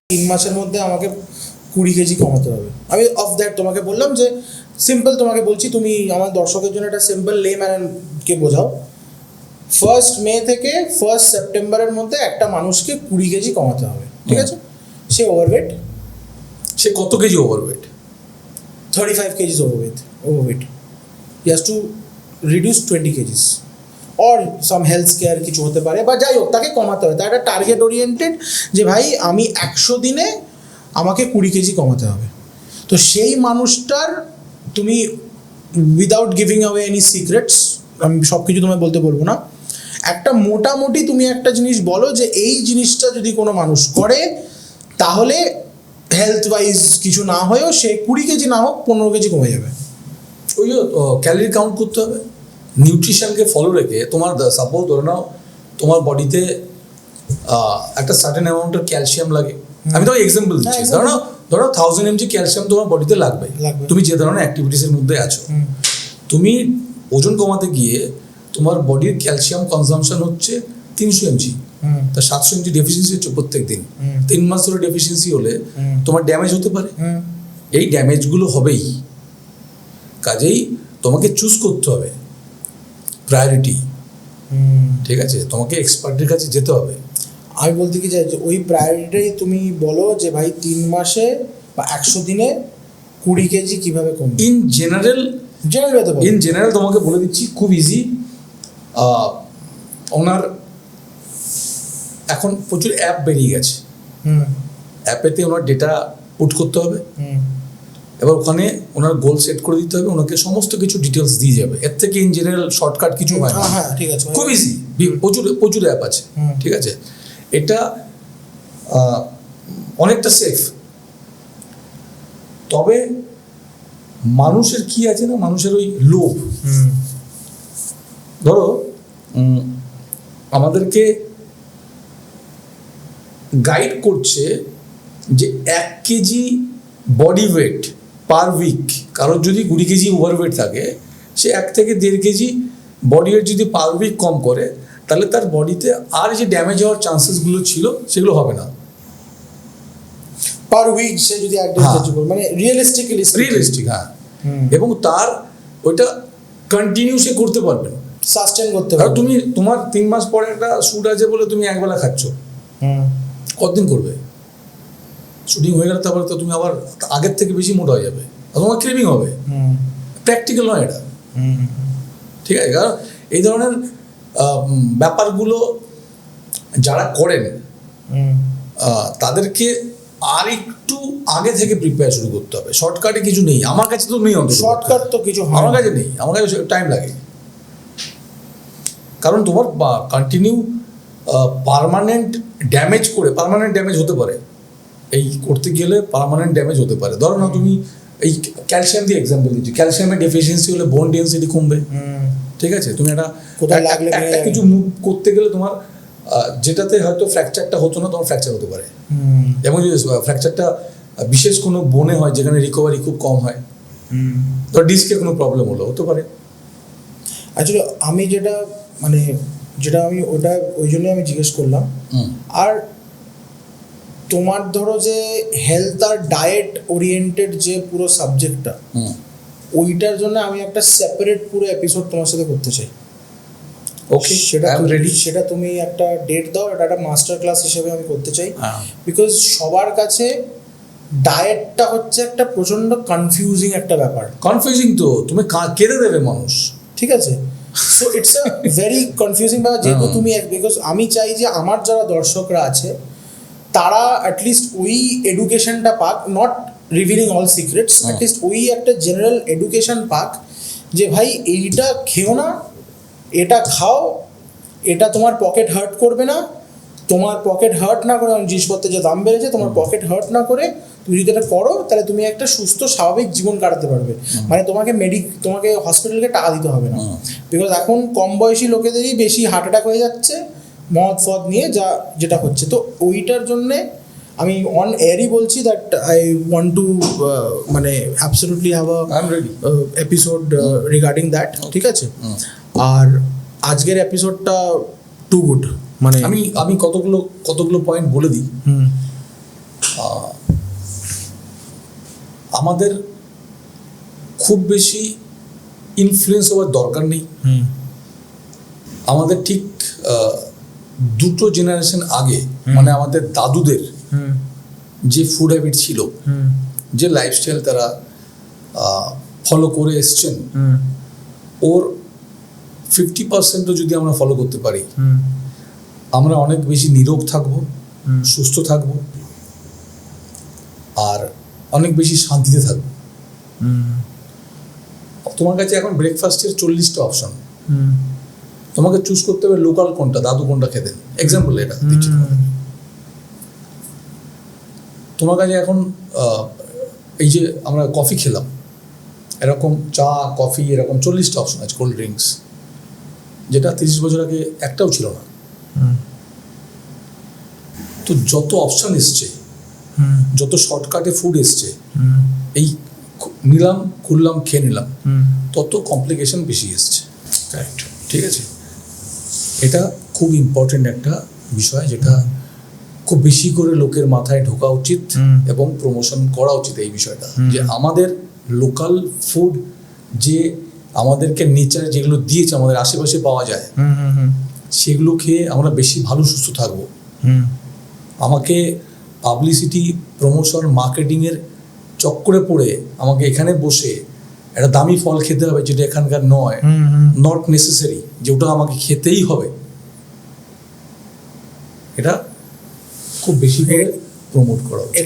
3 মাসের মধ্যে আমাকে 20 কেজি কমাতে হবে। আমি অফ দ্যাট তোমাকে বললাম যে সিম্পল, তোমাকে বলছি, তুমি আমার দর্শকের জন্য একটা সিম্পল লেম্যানকে বোঝাও। 1 মে থেকে 1 সেপ্টেম্বরের মধ্যে একটা মানুষকে 20 কেজি কমাতে হবে, ঠিক আছে? সে ওভারওয়েট, সে কত KG overweight? 35 KGs overweight. He has to reduce 20 kgs or some health care কিছু হতে পারে, বা যাই হোক তাকে কমাতে হবে। তার একটা টার্গেট ওরিয়েন্টেড যে ভাই আমি 100 দিনে আমাকে 20 কেজি কমাতে হবে। তো সেই মানুষটার তুমি without giving away any secrets, আমি সব কিছু তোমায় বলতে বলবো না, একটা মোটামুটি তুমি একটা জিনিস বলো যে এই জিনিসটা যদি কোনো মানুষ করে তাহলে হেলথ ওয়াইজ কিছু না হয়েও সে 20 কেজি না হোক 15 কেজি কমে যাবে। ওই যে ক্যালোরি কাউন্ট করতে হবে, নিউট্রিশনকে ফলো রেখে। তোমার সাপোজ ধরে নাও তোমার বডিতে একটা সার্টেন অ্যামাউন্টের ক্যালসিয়াম লাগে। আমি তো এক্সাম্পল দিচ্ছি, ধরো 1000 mg ক্যালসিয়াম তোমার বডিতে লাগবে তুমি যে ধরনের অ্যাক্টিভিটিসের মধ্যে আছো। তুমি ওজন কমাতে গিয়ে তোমার বডির ক্যালসিয়াম কনজাম্পশন হচ্ছে 300 mg, তা 700 mg ডেফিসিয়েন্সি হচ্ছে প্রত্যেক দিন। 3 মাস ধরে ডেফিসিয়েন্সি হলে তোমার ড্যামেজ হতে পারে। এই ড্যামেজগুলো হবেই, কাজেই তোমাকে চুজ করতে হবে প্রায়োরিটি, ঠিক আছে? তোমাকে এক্সপার্টের কাছে যেতে হবে। আমি বলতে কি চাই যে ওই প্রায়োরিটি তুমি বলো যে ভাই 3 মাসে বা 100 দিনে 20 কেজি কীভাবে কমবে। ইন জেনারেল তোমাকে বলে দিচ্ছি, খুব ইজি। ওনার এখন প্রচুর অ্যাপ বেরিয়ে গেছে, অ্যাপেতে ওনার ডেটা পুট করতে হবে, এবার ওখানে ওনার গোল সেট করে দিতে হবে, ওনাকে সমস্ত কিছু ডিটেলস দিয়ে যাবে। এর থেকে ইন জেনারেল শর্টকাট কিছু হয় না। হ্যাঁ, ঠিক আছে, খুব ইজি, প্রচুর অ্যাপ আছে, ঠিক আছে? এটা অনেকটা সেফ। তবে মানুষের কি আছে না, মানুষের ওই লোভ। ধরো আমাদেরকে গাইড করছে যে 1 KG body weight per week, কারোর যদি 20 কেজি ওভারওয়েট থাকে, সে 1 থেকে 1.5 কেজি বডি ওয়েট যদি পার উইক কম করে, তাহলে তার বডিতে আর যে ড্যামেজ হওয়ার চান্সেসগুলো ছিল সেগুলো হবে না। পার উইক সে যদি 1.5 কেজি, মানে রিয়েলিস্টিক, হ্যাঁ। এবং তার ওইটা কন্টিনিউ সে করতে পারবে, সাস্টেন করতে পারবে। তুমি তোমার 3 মাস পরে একটা শ্যুট আছে বলে তুমি একবেলা খাচ্ছ, কতদিন করবে? শুটিং হয়ে গেলে তারপরে তো তুমি আবার আগের থেকে বেশি মোটা হয়ে যাবে, তোমার ক্রেভিং হবে। প্র্যাকটিক্যাল নয় এটা, ঠিক আছে? কারণ এই ধরনের ব্যাপারগুলো যারা করেন তাদেরকে আর একটু আগে থেকে প্রিপেয়ার শুরু করতে হবে। শর্টকাটে কিছু নেই, আমার কাছে তো নেই। শর্টকাট তো কিছু আমার কাছে নেই, আমার কাছে টাইম লাগে। কারণ তোমার কন্টিনিউ পার্মানেন্ট ড্যামেজ হতে পারে, এই করতে গেলে পার্মানেন্ট ড্যামেজ হতে পারে। ধরো না তুমি এই ক্যালসিয়াম দিয়ে এক্সাম্পল দিচ্ছি, ক্যালসিয়ামের ডেফিসিয়েন্সি হলে বোন ডেন্সিটি কমবে, ঠিক আছে? তুমি একটা কিছু মুভ করতে গেলে তোমার যেটাতে হয়তো ফ্র্যাকচারটা হতো না, তোমার ফ্র্যাকচার হতে পারে। এবং যদি ফ্র্যাকচারটা বিশেষ কোনো বোনে হয় যেখানে রিকভারি খুব কম হয়, তো ডিস্কে কোনো প্রবলেম হতে পারে। অ্যাকচুয়ালি আমি যেটা আমি ওটা ওই জন্যই আমি জিজ্ঞেস করলাম। আর তোমার ধরো যে হেলথ আর ডায়েট ওরিয়েন্টেড যে পুরো সাবজেক্টটা, ওইটার জন্য আমি একটা সেপারেট পুরো এপিসোড তোমার সাথে করতে চাই। ওকে, সেটা তুমি একটা ডেট দাও, এটা একটা মাস্টার ক্লাস হিসেবে আমি করতে চাই। বিকজ সবার কাছে ডায়েটটা হচ্ছে একটা প্রচন্ড কনফিউজিং একটা ব্যাপার। কনফিউজিং তো তুমি কেঁদে দেবে মানুষ, ঠিক আছে? So it's a very confusing ব্যাপার। যেহেতু তুমি বিকজ আমি চাই যে আমার যারা দর্শকরা আছে তারা অ্যাটলিস্ট ওই এডুকেশনটা পাক, not revealing all secrets, at least ওই একটা জেনারেল এডুকেশন পাক যে ভাই এইটা খেও না, এটা খাও, এটা তোমার পকেট হার্ট করবে না, তোমার পকেট হার্ট না করে, জিনিসপত্রের যে দাম বেড়েছে, তোমার পকেট হার্ট না করে তুমি যদি এটা করো তাহলে তুমি একটা সুস্থ স্বাভাবিক জীবন কাটাতে পারবে। মানে তোমাকে হসপিটালকে টাকা দিতে হবে না। বিকজ এখন কম বয়সী লোকেদেরই বেশি হার্ট অ্যাটাক হয়ে যাচ্ছে মদ ফদ নিয়ে, যেটা হচ্ছে। তো ওইটার জন্যে আমি অন এয়ারই বলছি দ্যাট আই ওয়ান্ট টু মানে absolutely have a episode regarding that, ঠিক আছে? আর আজকের এপিসোডটা টু গুড, মানে আমি কতগুলো পয়েন্ট বলে দিই। আমাদের খুব বেশি ইনফ্লুয়েন্স হওয়ার দরকার নেই। আমাদের ঠিক দুটো জেনারেশন আগে, মানে আমাদের দাদুদের যে ফুড হ্যাবিট ছিল, যে লাইফস্টাইল তারা ফলো করে এসছেন, ওর 50%ও যদি আমরা ফলো করতে পারি, আমরা অনেক বেশি নিরোগ থাকবো, সুস্থ থাকবো, আর অনেক বেশি শান্তিতে থাকবো। তোমার কাছে এখন ব্রেকফাস্টের 40টা অপশন, তোমাকে চুজ করতে হবে লোকাল কোনটা, দাদু কোনটা খেতেন, এক্সাম্পল এটা দিচ্ছি তোমাকে। তোমার কাছে এখন এই যে আমরা কফি খেলাম, এরকম চা কফি এরকম 40টা অপশন আছে, কোল্ড ড্রিঙ্কস, যেটা 30 বছর আগে একটাও ছিল না। তো যত অপশন এসছে, যত শর্টকাটে ফুড এসছে, এই নিলাম খুললাম খেয়ে নিলাম, তত কমপ্লিকেশন বেশি এসছে। ঠিক আছে, এটা খুব ইম্পর্টেন্ট একটা বিষয়, যেটা খুব বেশি করে লোকের মাথায় ঢোকা উচিত এবং প্রমোশন করা উচিত এই বিষয়টা, যে আমাদের লোকাল ফুড, যে আমাদেরকে নেচার যেগুলো দিয়েছে, আমাদের আশেপাশে পাওয়া যায়, সেগুলো খেয়ে আমরা বেশি ভালো সুস্থ থাকবো। আমাকে পাবলিসিটি, প্রমোশন, মার্কেটিংয়ের চক্করে পড়ে আমাকে এখানে বসে একটা দামি ফল খেতে হবে যেটা এখানকার নয়, নট নেসেসারি, যে ওটা আমাকে খেতেই হবে, এটা খুব বেশি করে প্রমোট করা উচিত।